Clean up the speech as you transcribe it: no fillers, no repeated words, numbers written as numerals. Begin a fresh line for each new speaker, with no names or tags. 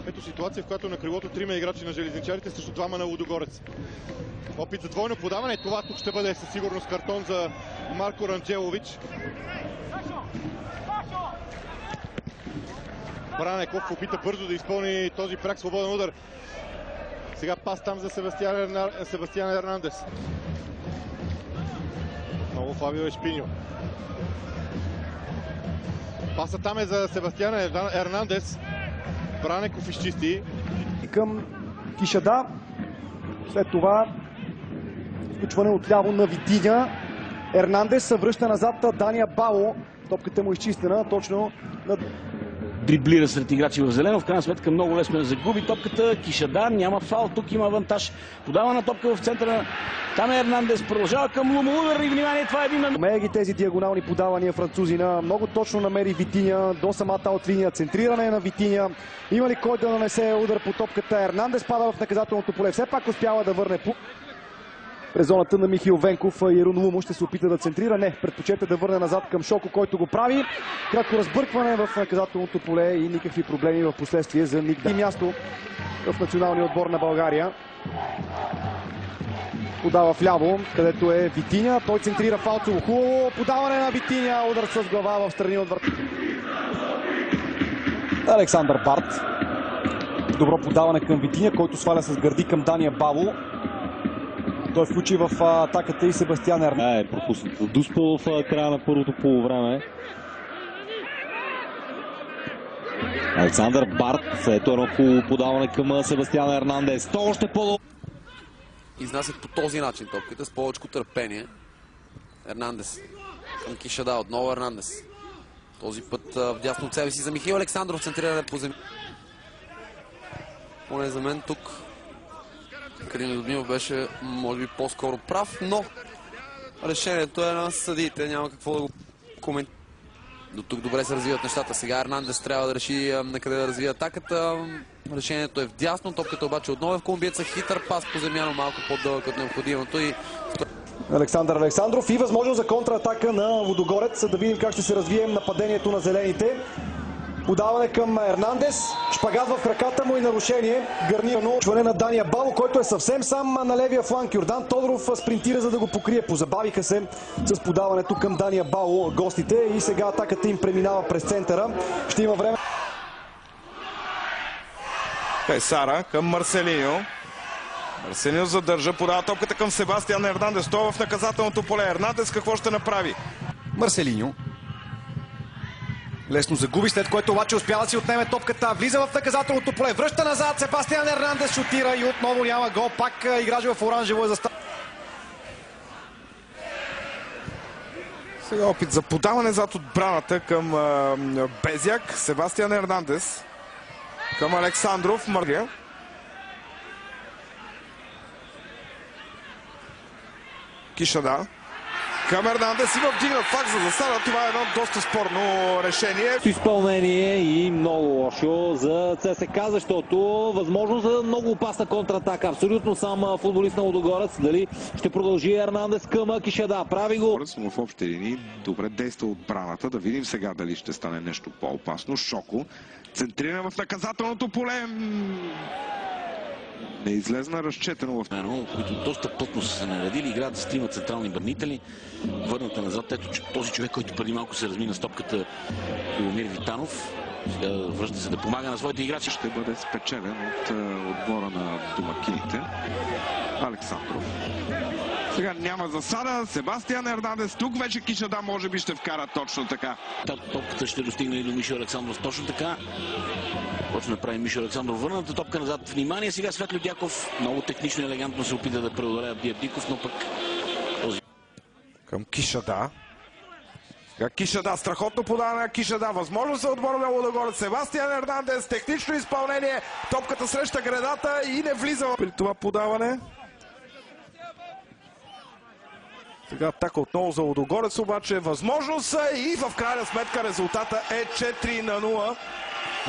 Ето ситуация, в която на крилото трима играчи на железничарите срещу двама на Лудогорец. Опит за двойно подаване. Това тук ще бъде със сигурност картон за Марко Ранджелович. Бранеков опита бързо да изпълни този пряк свободен удар. Сега пас там за Себастиан Ернандес. Много Фабио Ешпиньо. Паса там е за Себастиан Ернандес. Бранеков изчисти.
Към Кишада. След това включване отляво на Витиня. Ернандес се връща назад Дания Бало. Топката му изчистена точно на...
Дриблира сред играчи в зелено. В крайна сметка много лесно загуби топката. Кишада няма фал. Тук има авантаж. Подава на топка в центъра. Там е Ернандес. Продължава към Лумо. Удар и внимание. Това е един на...
Умее ги тези диагонални подавания французина. Много точно намери Витиня до самата от линия. Центриране на Витиня. Има ли кой да нанесе удар по топката? Ернандес пада в наказателното поле. Все пак успява да върне през зоната на Михил Венков. Ерун Лумо ще се опита да центрира. Не, предпочете да върне назад към Шоко, който го прави. Кратко разбъркване в наказателното поле и никакви проблеми в последствие за Ник. И място в националния отбор на България. Подава вляво, където е Витиня. Той центрира Фалцово. Хубаво подаване на Витиня. Удар с глава в страни от врата. Александър Барт. Добро подаване към Витиня, който сваля с гърди към Дания Бало. Той включи в атаката и Себастиан Ернандес.
Е пропуснат за Дуспа в края на първото полувреме. Александър Барт. Ето едно хубаво подаване към Себастиан Ернандес. То още по-добро.
Изнасят по този начин топката с повече търпение. Ернандес към Кишада. Отново Ернандес. Този път вдясно от себе си за Михаил Александров. Центриране по земя. Поне за мен тук Калин Людмилов беше, може би, по-скоро прав, но решението е на съдиите. Няма какво да го коментира. До тук добре се развиват нещата. Сега Ернандес трябва да реши на къде да развие атаката. Решението е вдясно. Топката обаче отново е в колумбиеца. Хитър пас по земя, но малко по-дълъг от необходимото.
Александър Александров и възможност за контратака на Лудогорец. Да видим как ще се развие нападението на зелените. Подаване към Ернандес. Шпагат в краката му и нарушение. Гарнирано чване на Дания Бало, който е съвсем сам на левия фланг. Йордан Тодоров спринтира, за да го покрие. Позабавиха се с подаването към Дания Бало гостите и сега атаката им преминава през центъра. Ще има време.
Кайсара към Марселиньо. Марселиньо задържа, подава топката към Себастиан Ернандес. Той в наказателното поле. Ернандес какво ще направи?
Марселиньо. Лесно загуби, след което обаче успява да си отнеме топката. Влиза в наказателното поле, връща назад. Себастиан Ернандес шутира и отново няма гол. Пак играч в оранжево е застав.
Сега опит за подаване зад отбраната към Безяк. Себастиан Ернандес към Александров. Маргия. Кишада. Към Ернандес има вдигнат факт за засада. Това е едно доста спорно решение.
Изпълнение и много лошо за ЦСК, защото възможно за много опасна контратака. Абсолютно сам футболист на Лудогорец. Дали ще продължи Ернандес към Кишада. Прави го.
Но в общи линии добре действа отбраната. Да видим сега дали ще стане нещо по-опасно. Шоко. Центриране в наказателното поле. Не излезна разчетено в...
които доста плътно са се наредили. Играят с трима централни бранители. Върната назад. Ето този човек, който преди малко се размина с топката, Любомир Витанов. Сега връща се да помага на своите играчи.
Ще бъде спечелен от отбора на домакините. Александров. Сега няма засада. Себастиан Ернандес. Тук вече Кишада може би ще вкара точно така.
Топката ще достигне и до Мишо Александров. Точно така. Почва да прави Мишо Александров. Върната топка назад. Внимание сега Светло Дяков. Много технично и елегантно се опита да преодолее Биябдиков, но пък този...
Към Кишада. Сега Кишада. Страхотно подаване на Кишада. Възможно за отбора на Лудогорец. Себастиан Ернандес. Технично изпълнение. Топката среща гредата и не влиза при това подаване. Сега атака отново за Лудогорец, обаче възможност и в крайна сметка резултата е 4-0.